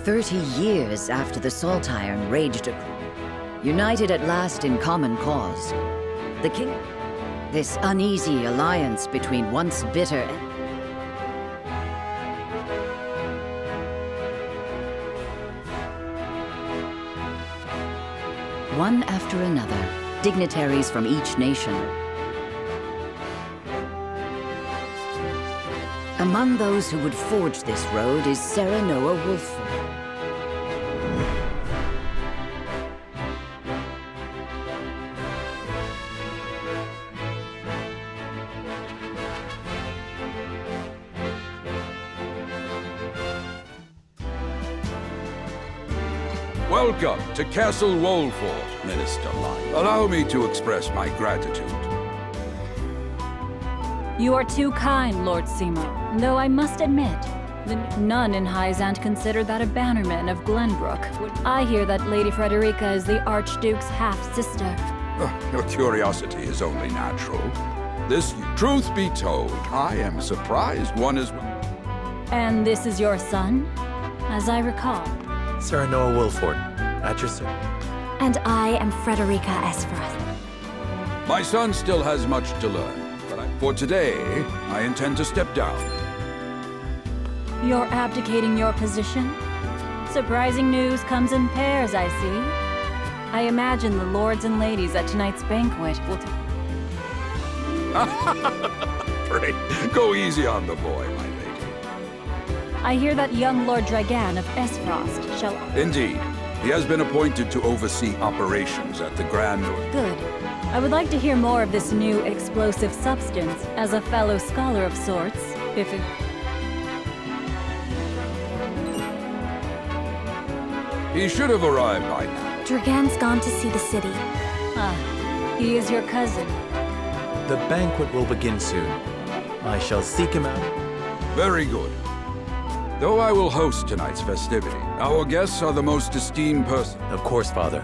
30 years after the Salt Iron raged, united at last in common cause, the king... This uneasy alliance between once bitter and... One after another, dignitaries from each nation. Among those who would forge this road is Serenoa Wolford. Welcome to Castle Wolford, Minister Lyon. Allow me to express my gratitude. You are too kind, Lord Seymour, though I must admit that none in High Zant consider that a bannerman of Glenbrook would... I hear that Lady Frederica is the Archduke's half-sister. Your curiosity is only natural. Truth be told, I am surprised one is... And this is your son, as I recall. Serenoa Wolford, at your service. And I am Frederica Esfroth. My son still has much to learn, but for today, I intend to step down. You're abdicating your position? Surprising news comes in pairs, I see. I imagine the lords and ladies at tonight's banquet will... Pray, go easy on the boy, my lady. I hear that young Lord Dragan of Esfrost shall... Indeed. He has been appointed to oversee operations at the Grand... Good. I would like to hear more of this new explosive substance as a fellow scholar of sorts, if it... He should have arrived by now. Dragan's gone to see the city. Ah, he is your cousin. The banquet will begin soon. I shall seek him out. Very good. Though I will host tonight's festivity, our guests are the most esteemed person. Of course, Father.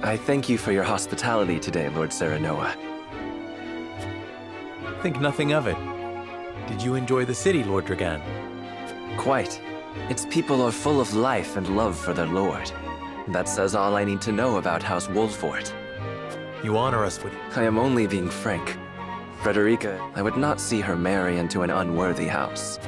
I thank you for your hospitality today, Lord Serenoa. Think nothing of it. Did you enjoy the city, Lord Dragan? Quite. Its people are full of life and love for their lord. That says all I need to know about House Wolfort. You honor us with... I am only being frank. Frederica, I would not see her marry into an unworthy house.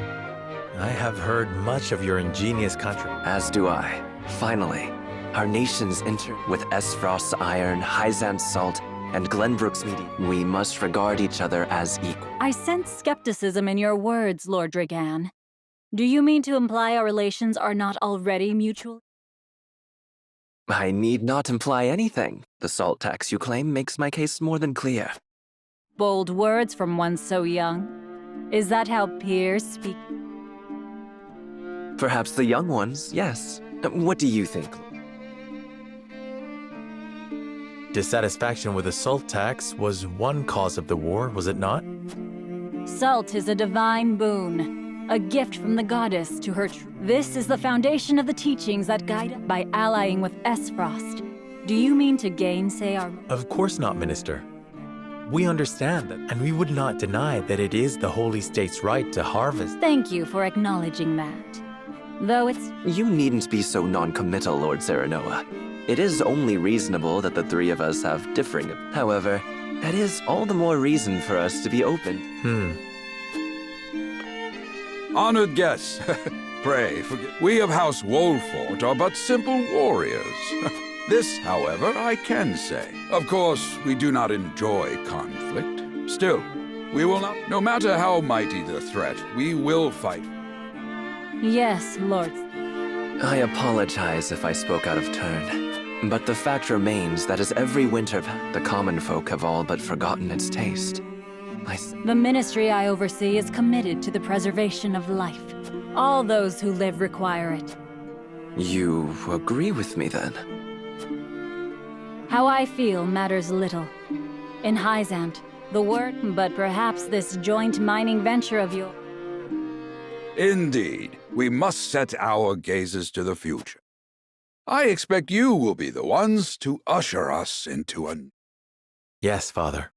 I have heard much of your ingenious As do I. Finally, our nations enter with Esfrost's iron, Hyzant's salt, and Glenbrook's meaty. We must regard each other as equal. I sense skepticism in your words, Lord Dragan. Do you mean to imply our relations are not already mutual? I need not imply anything. The salt tax you claim makes my case more than clear. Bold words from one so young. Is that how peers speak? Perhaps the young ones, yes. What do you think? dissatisfaction with the salt tax was one cause of the war, was it not? Salt is a divine boon, a gift from the goddess to her This is the foundation of the teachings that guide by allying with Esfrost. Do you mean to gainsay our... Of course not, Minister. We understand that, and we would not deny that it is the Holy State's right to harvest. Thank you for acknowledging that. Though it's... You needn't be so non-committal, Lord Serenoa. It is only reasonable that the three of us have differing... However, that is all the more reason for us to be open. Honored guests, pray forgive. We of House Wolfort are but simple warriors. This, however, I can say. Of course, we do not enjoy conflict. Still, we will not, no matter how mighty the threat, we will fight. Yes, Lord. I apologize if I spoke out of turn. But the fact remains that as every winter, the common folk have all but forgotten its taste. The ministry I oversee is committed to the preservation of life. All those who live require it. You agree with me, then? How I feel matters little. In Hyzant, the word, but perhaps this joint mining venture of yours. Indeed, we must set our gazes to the future. I expect you will be the ones to usher us into a... Yes, Father.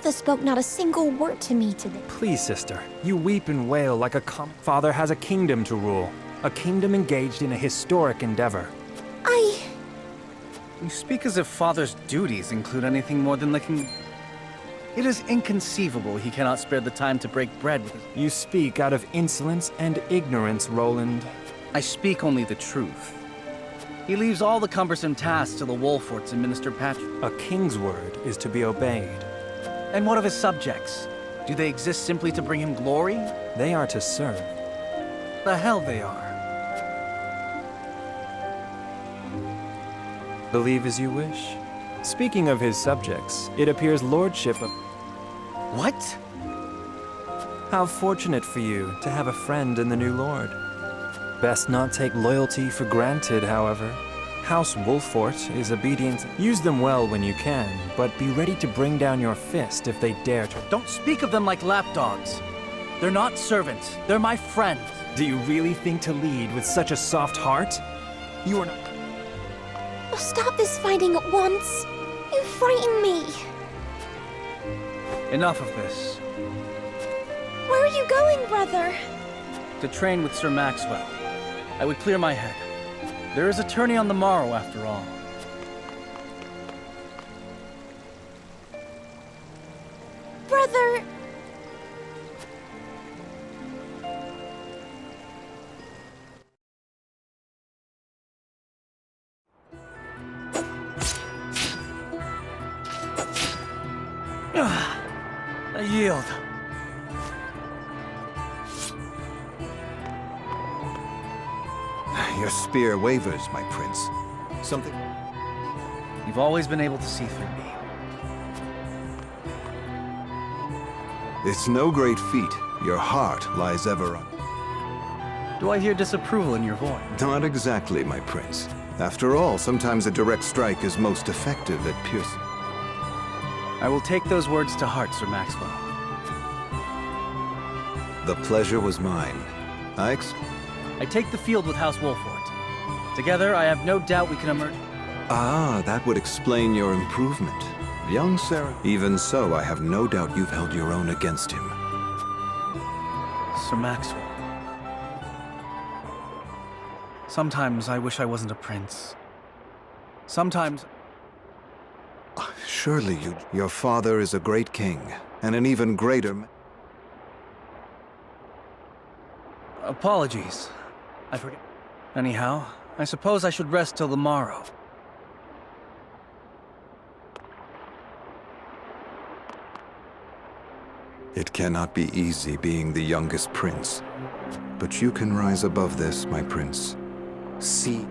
Father spoke not a single word to me today. Please, sister, you weep and wail like a father has a kingdom to rule. A kingdom engaged in a historic endeavor. You speak as if father's duties include anything more than licking... It is inconceivable he cannot spare the time to break bread with his... You speak out of insolence and ignorance, Roland. I speak only the truth. He leaves all the cumbersome tasks to the Wolforts and Minister Patrick. A king's word is to be obeyed. And what of his subjects? Do they exist simply to bring him glory? They are to serve. The hell they are. Believe as you wish. Speaking of his subjects, it appears lordship of... What? How fortunate for you to have a friend in the new lord. Best not take loyalty for granted, however. House Wolfort is obedient. Use them well when you can, but be ready to bring down your fist if they dare to. Don't speak of them like lapdogs. They're not servants. They're my friends. Do you really think to lead with such a soft heart? You are not... Stop this fighting at once. You frighten me. Enough of this. Where are you going, brother? To train with Sir Maxwell. I would clear my head. There is a tourney on the morrow, after all. Brother... I yield. Your spear wavers, my prince. Something... You've always been able to see through me. It's no great feat. Your heart lies ever on. Do I hear disapproval in your voice? Not exactly, my prince. After all, sometimes a direct strike is most effective at piercing. I will take those words to heart, Sir Maxwell. The pleasure was mine. I take the field with House Wolfort. Together, I have no doubt we can emerge. Ah, that would explain your improvement. Young Sarah. Even so, I have no doubt you've held your own against him. Sir Maxwell. Sometimes I wish I wasn't a prince. Sometimes... Surely your father is a great king, and an even greater... Apologies. I forget. Anyhow, I suppose I should rest till the morrow. It cannot be easy being the youngest prince. But you can rise above this, my prince. See.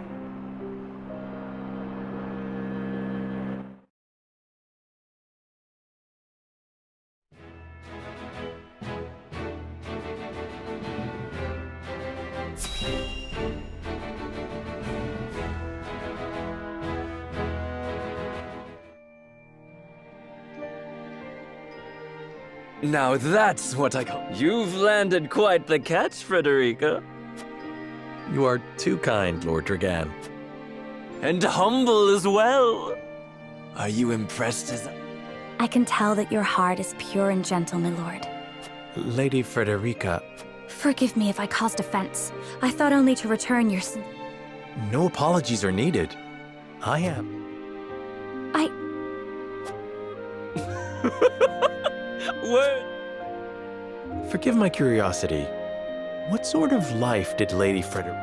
Now that's what I call... You've landed quite the catch, Frederica. You are too kind, Lord Dragan. And humble as well. Are you impressed as... I can tell that your heart is pure and gentle, my lord. Lady Frederica... Forgive me if I caused offense. I thought only to return your... No apologies are needed. I am... Word. Forgive my curiosity. What sort of life did Lady Frederica...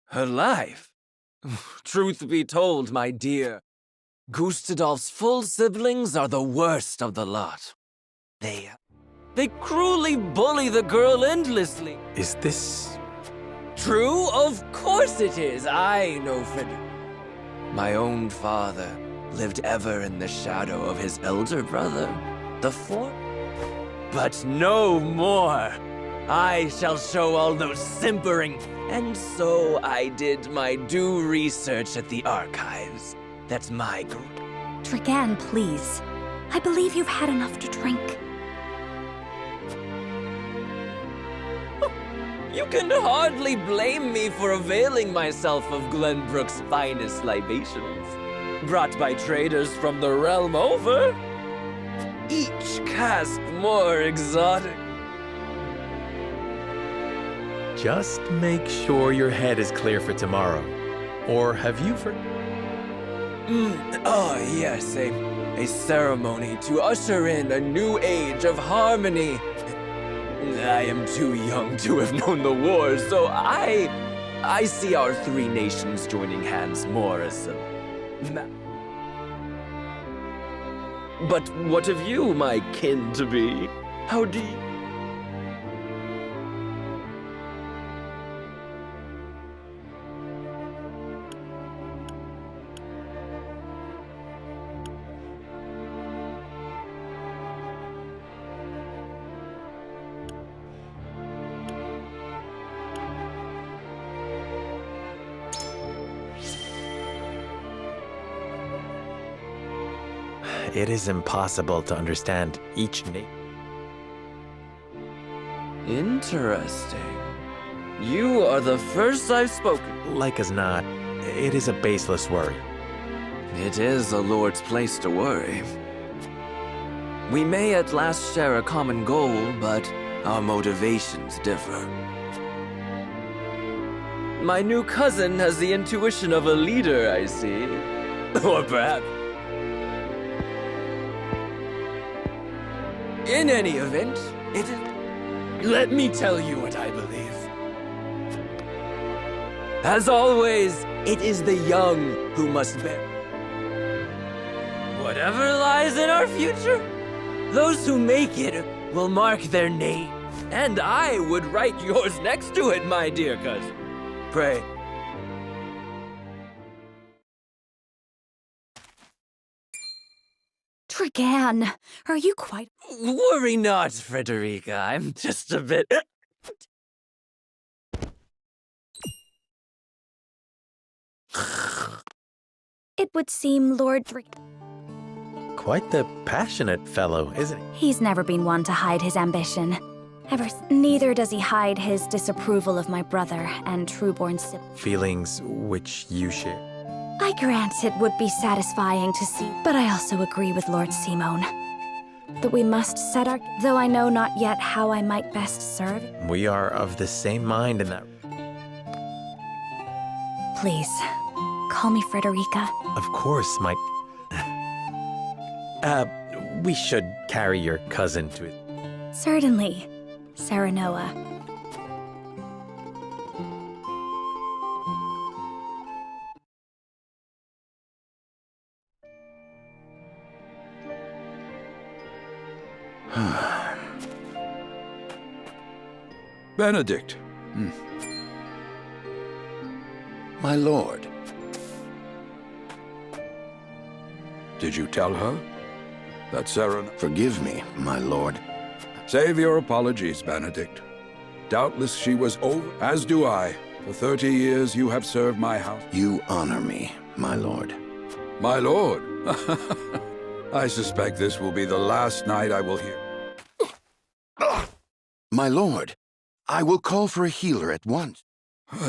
Her life? Truth be told, my dear, Gustadolf's full siblings are the worst of the lot. They cruelly bully the girl endlessly. Is this... True? Of course it is. I know Frederica. My own father lived ever in the shadow of his elder brother, the fourth. But no more. I shall show all those simpering. And so I did my due research at the archives. That's my group. Dragan, please. I believe you've had enough to drink. You can hardly blame me for availing myself of Glenbrook's finest libations, brought by traders from the realm over. Each cask more exotic. Just make sure your head is clear for tomorrow. Or have you Oh, yes, a ceremony to usher in a new age of harmony. I am too young to have known the war, so I see our three nations joining hands more as a... But what of you, my kin-to-be? How do you... It is impossible to understand each name. Interesting. You are the first I've spoken. Like as not, it is a baseless worry. It is a lord's place to worry. We may at last share a common goal, but our motivations differ. My new cousin has the intuition of a leader, I see. Or perhaps... In any event, it is... Let me tell you what I believe. As always, it is the young who must bear. Whatever lies in our future, those who make it will mark their name. And I would write yours next to it, my dear cousin. Pray. Dragan, are you quite... Worry not, Frederica. I'm just a bit... It would seem Lord Quite the passionate fellow, isn't he? He's never been one to hide his ambition. Neither does he hide his disapproval of my brother and trueborn sibling. Feelings which you share. I grant it would be satisfying to see, but I also agree with Lord Simone. That we must set our... Though I know not yet how I might best serve. We are of the same mind in that. Please, call me Frederica. Of course, my... we should carry your cousin to it. Certainly, Serenoa. Benedict. My lord. Did you tell her that Seren... Forgive me, my lord. Save your apologies, Benedict. Doubtless she was over, as do I. For 30 years you have served my house. You honor me, my lord. My lord? I suspect this will be the last night I will hear. My lord, I will call for a healer at once.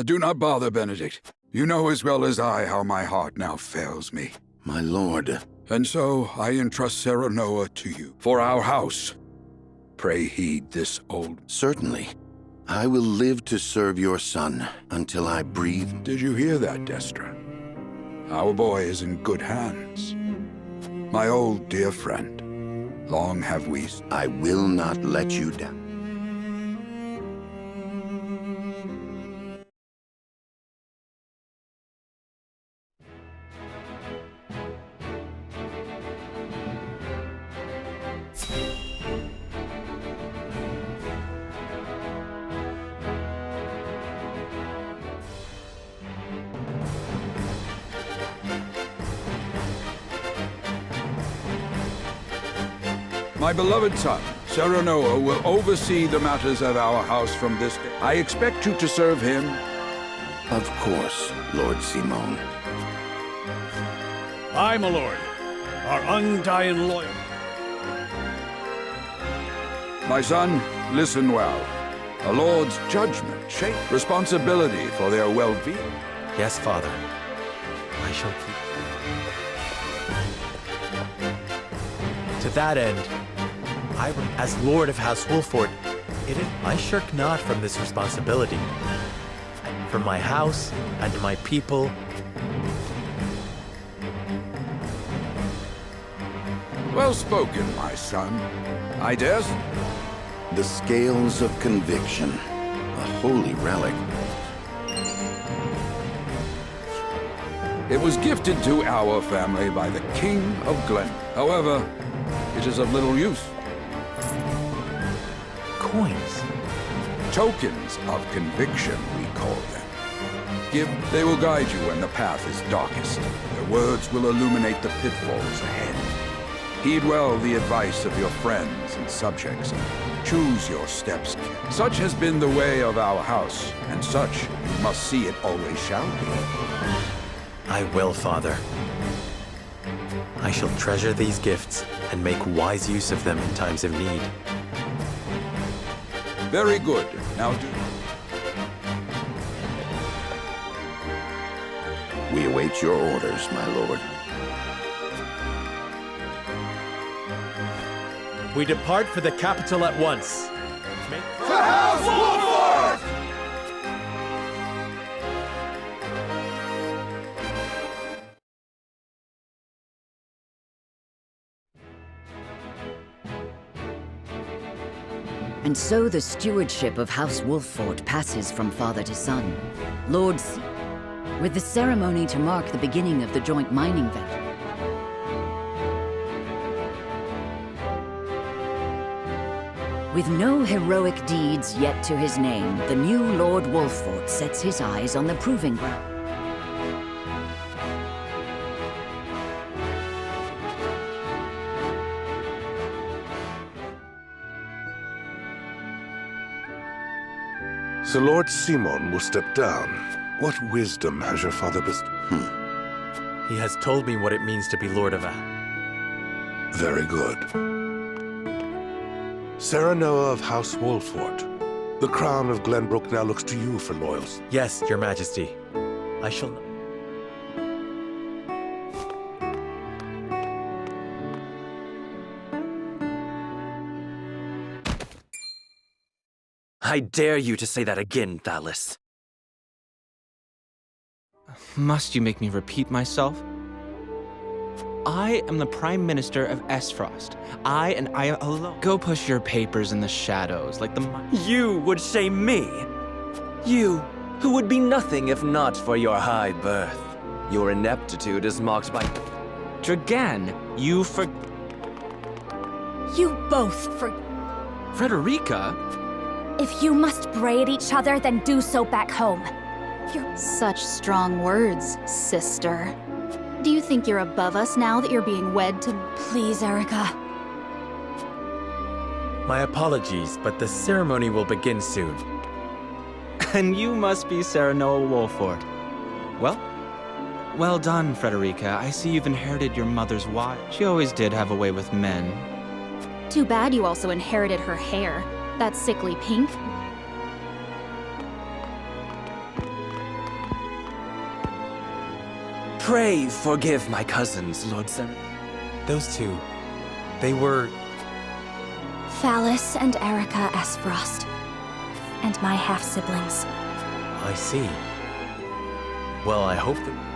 Do not bother, Benedict. You know as well as I how my heart now fails me. My lord. And so I entrust Serenoa to you, for our house. Pray heed this old... Certainly. I will live to serve your son until I breathe. Did you hear that, Destra? Our boy is in good hands. My old dear friend. Long have we... I will not let you down. My beloved son, Serenoa, will oversee the matters of our house from this day. I expect you to serve him. Of course, Lord Simone. Aye, my lord. Our undying loyalty. My son, listen well. A lord's judgment shapes responsibility for their well-being. Yes, father. I shall keep... To that end, as Lord of House Wolford, I shirk not from this responsibility. For my house and my people. Well spoken, my son. I dare say. The scales of conviction, a holy relic. It was gifted to our family by the King of Glen. However, it is of little use. Coins. Tokens of conviction, we call them. They will guide you when the path is darkest. Their words will illuminate the pitfalls ahead. Heed well the advice of your friends and subjects. Choose your steps. Such has been the way of our house, and such you must see it always shall be. I will, Father. I shall treasure these gifts and make wise use of them in times of need. Very good. Now do... We await your orders, my lord. We depart for the capital at once. For House Wolford! And so the stewardship of House Wolford passes from father to son. With the ceremony to mark the beginning of the joint mining venture. With no heroic deeds yet to his name, the new Lord Wolford sets his eyes on the proving ground. So Lord Simon will step down. What wisdom has your father bestowed? He has told me what it means to be Lord of Very good. Sarah Noah of House Wolfort. The crown of Glenbrook now looks to you for loyalty. Yes, Your Majesty. I shall... I dare you to say that again, Thalis. Must you make me repeat myself? I am the Prime Minister of Esfrost. I alone. Go push your papers in the shadows like the... You would shame me. You, who would be nothing if not for your high birth. Your ineptitude is mocked by... Dragan, you for... You both for... Frederica? If you must braid each other, then do so back home. You're such strong words, sister. Do you think you're above us now that you're being wed to... Please, Erica. My apologies, but the ceremony will begin soon. And you must be Sarah Noah Wolfort. Well done, Frederica. I see you've inherited your mother's wife. She always did have a way with men. Too bad you also inherited her hair. That sickly pink. Pray forgive my cousins, Lord Sarah. Those two, they were... Thalis and Erica Esfrost. And my half-siblings. I see. Well, I hope that...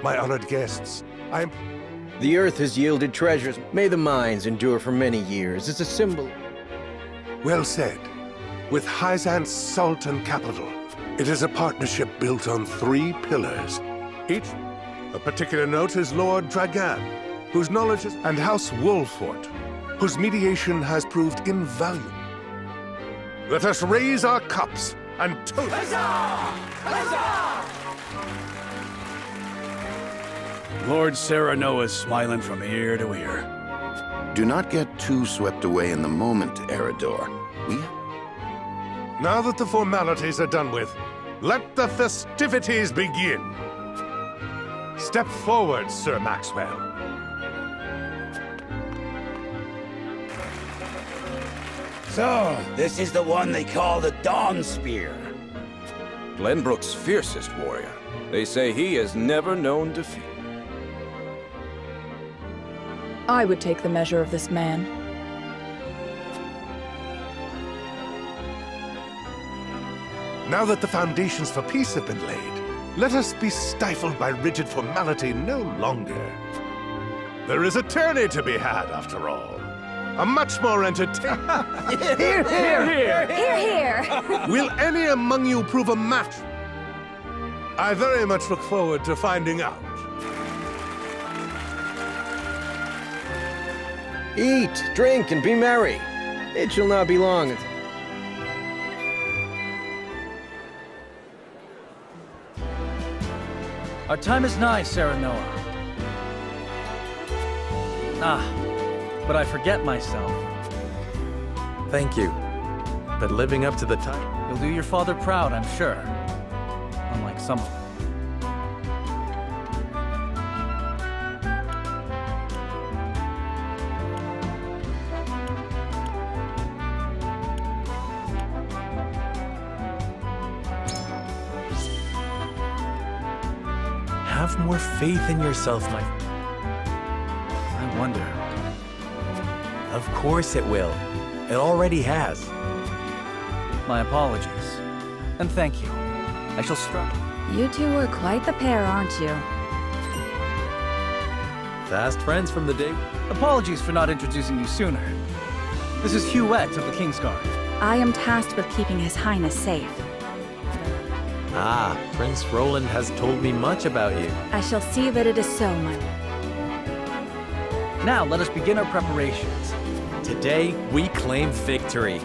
My honored guests, The earth has yielded treasures. May the mines endure for many years. It's a symbol. Well said. With Hyzant's Sultan capital, it is a partnership built on 3 pillars. Each, of particular note, is Lord Dragan, whose knowledge is, and House Wolfort, whose mediation has proved invaluable. Let us raise our cups and toast. Huzzah! Huzzah! Lord Sarah Noah's smiling from ear to ear. Do not get too swept away in the moment, Eridor. Now that the formalities are done with, let the festivities begin. Step forward, Sir Maxwell. So, this is the one they call the Dawn Spear. Glenbrook's fiercest warrior. They say he has never known defeat. I would take the measure of this man. Now that the foundations for peace have been laid, let us be stifled by rigid formality no longer. There is a tourney to be had, after all. A much more entertaining... Hear, hear! Hear, hear! Will any among you prove a match? I very much look forward to finding out. Eat, drink, and be merry. It shall not be long. Our time is nigh, Sarah Noah. But I forget myself. Thank you. But living up to the title... You'll do your father proud, I'm sure. Unlike some of them. Have more faith in yourself, my... I wonder. Of course it will. It already has. My apologies. And thank you. I shall strive. You two are quite the pair, aren't you? Fast friends from the day... Apologies for not introducing you sooner. This is Huette of the Kingsguard. I am tasked with keeping His Highness safe. Ah, Prince Roland has told me much about you. I shall see that it is so, my lord. Now let us begin our preparations. Today, we claim victory.